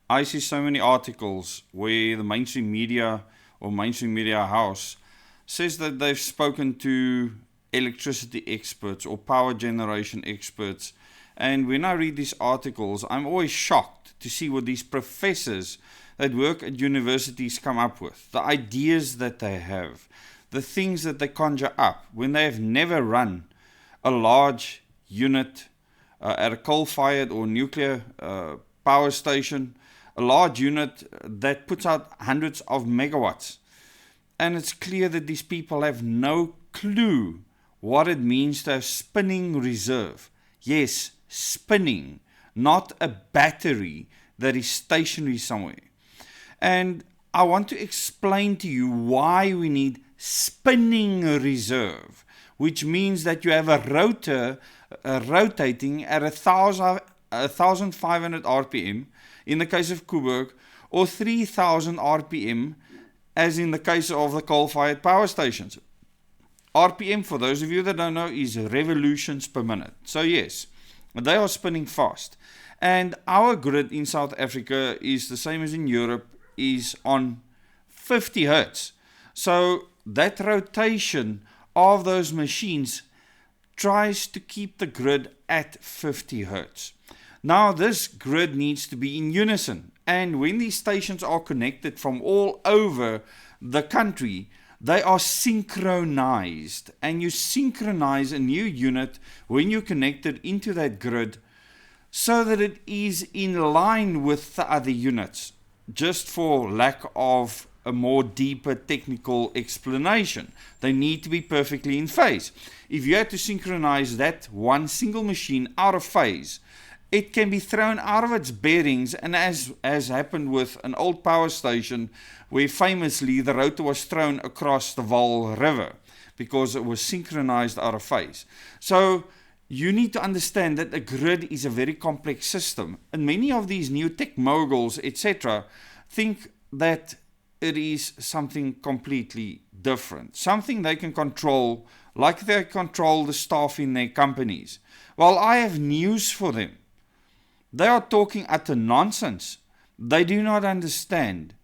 I see so many articles where the mainstream media or mainstream media house says that they've spoken to electricity experts or power generation experts. And when I read these articles, I'm always shocked to see what these professors that work at universities come up with, the ideas that they have, the things that they conjure up when they have never run a large unit at a coal-fired or nuclear power station, a large unit that puts out hundreds of megawatts. And it's clear that these people have no clue what it means to have spinning reserve. Yes, spinning, not a battery that is stationary somewhere. And I want to explain to you why we need spinning reserve, which means that you have a rotor rotating at 1,500 RPM in the case of Koeberg, or 3,000 RPM as in the case of the coal-fired power stations. RPM, for those of you that don't know, is revolutions per minute. So yes, they are spinning fast. And our grid in South Africa is the same as in Europe, is on 50 hertz. So that rotation of those machines tries to keep the grid at 50 hertz. Now this grid needs to be in unison, and when these stations are connected from all over the country, they are synchronized, and you synchronize a new unit when you connect it into that grid so that it is in line with the other units, just for lack of a more deeper technical explanation. They need to be perfectly in phase. If you had to synchronize that one single machine out of phase, it can be thrown out of its bearings, and as happened with an old power station where famously the rotor was thrown across the Vaal River because it was synchronized out of phase. So you need to understand that a grid is a very complex system, and many of these new tech moguls, etc., think that it is something completely different, something they can control like they control the staff in their companies. Well, I have news for them. They are talking utter nonsense. They do not understand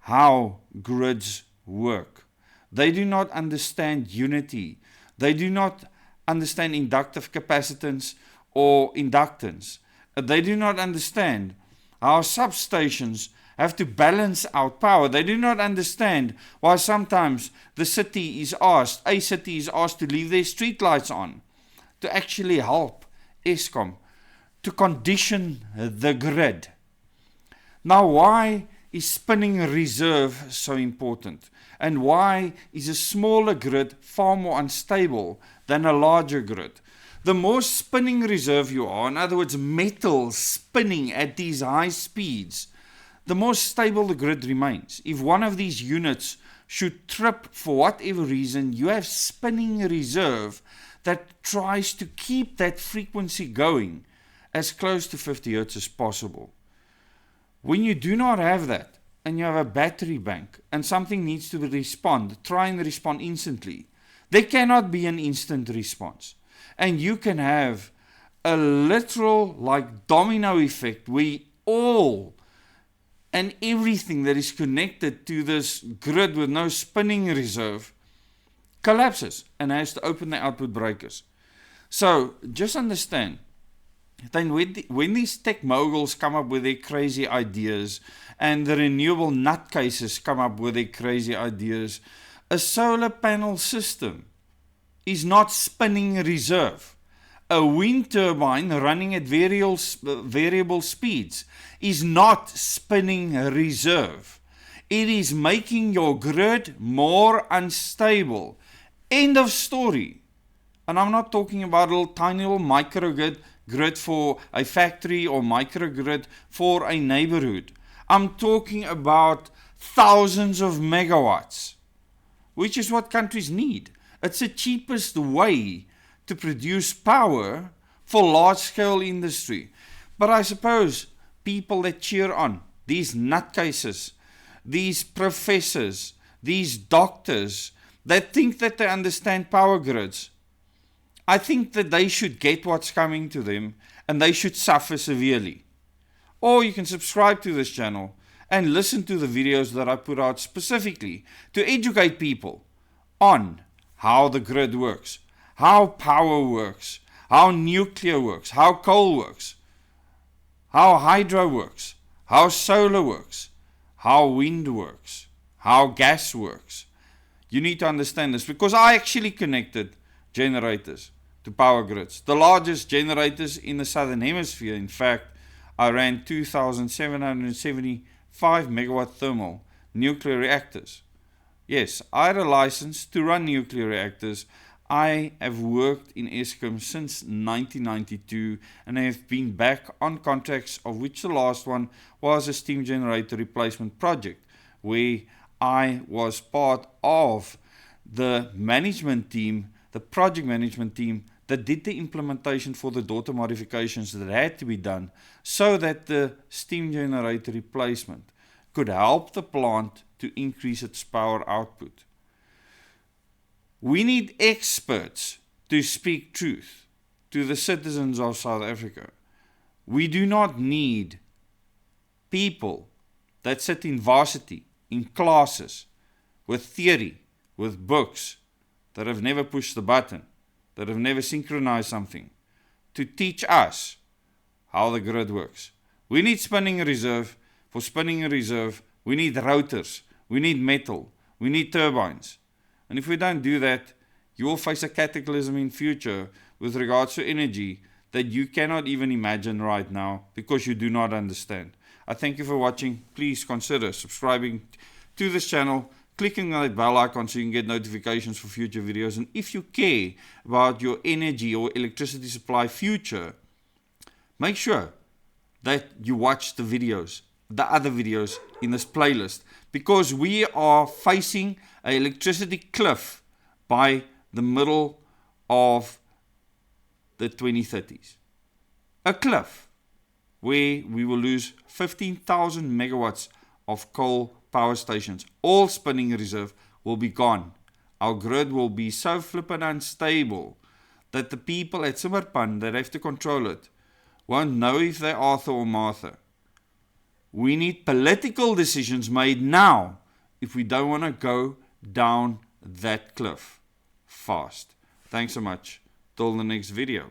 how grids work. They do not understand unity. They do not understand inductive capacitance or inductance. They do not understand how substations have to balance out power. They do not understand why sometimes a city is asked to leave their street lights on to actually help Eskom to condition the grid. Now, why is spinning reserve so important? And why is a smaller grid far more unstable than a larger grid? The more spinning reserve you are, in other words, metal spinning at these high speeds, the more stable the grid remains. If one of these units should trip for whatever reason, you have spinning reserve that tries to keep that frequency going as close to 50 hertz as possible. When you do not have that, and you have a battery bank, and something needs to respond, try and respond instantly. There cannot be an instant response. And you can have a literal domino effect where all and everything that is connected to this grid with no spinning reserve collapses and has to open the output breakers. So just understand, then when these tech moguls come up with their crazy ideas and the renewable nutcases come up with their crazy ideas, a solar panel system is not spinning reserve. A wind turbine running at variable speeds is not spinning reserve. It is making your grid more unstable. End of story. And I'm not talking about a tiny little microgrid for a factory or microgrid for a neighborhood. I'm talking about thousands of megawatts, which is what countries need. It's the cheapest way to produce power for large-scale industry. But I suppose people that cheer on these nutcases, these professors, these doctors that think that they understand power grids, I think that they should get what's coming to them and they should suffer severely. Or you can subscribe to this channel and listen to the videos that I put out specifically to educate people on how the grid works, how power works, how nuclear works, how coal works, how hydro works, how solar works, how wind works, how gas works. You need to understand this because I actually connected generators to power grids. The largest generators in the southern hemisphere. In fact, I ran 2,775 megawatt thermal nuclear reactors. Yes, I had a license to run nuclear reactors. I have worked in Eskom since 1992 and I have been back on contracts, of which the last one was a steam generator replacement project where I was part of the management team, the project management team that did the implementation for the daughter modifications that had to be done so that the steam generator replacement could help the plant to increase its power output. We need experts to speak truth to the citizens of South Africa. We do not need people that sit in varsity, in classes, with theory, with books, that have never pushed the button, that have never synchronized something, to teach us how the grid works. We need spinning reserve. For spinning reserve, we need rotors, we need metal, we need turbines. And if we don't do that, you will face a cataclysm in future with regards to energy that you cannot even imagine right now because you do not understand. I thank you for watching. Please consider subscribing to this channel, clicking on that bell icon so you can get notifications for future videos. And if you care about your energy or electricity supply future, make sure that you watch the videos, the other videos in this playlist, because we are facing an electricity cliff by the middle of the 2030s. A cliff where we will lose 15,000 megawatts of coal power stations. All spinning reserve will be gone. Our grid will be so flippin' unstable that the people at Zimmerpan that have to control it won't know if they're Arthur or Martha. We need political decisions made now if we don't want to go down that cliff fast. Thanks so much. Till the next video.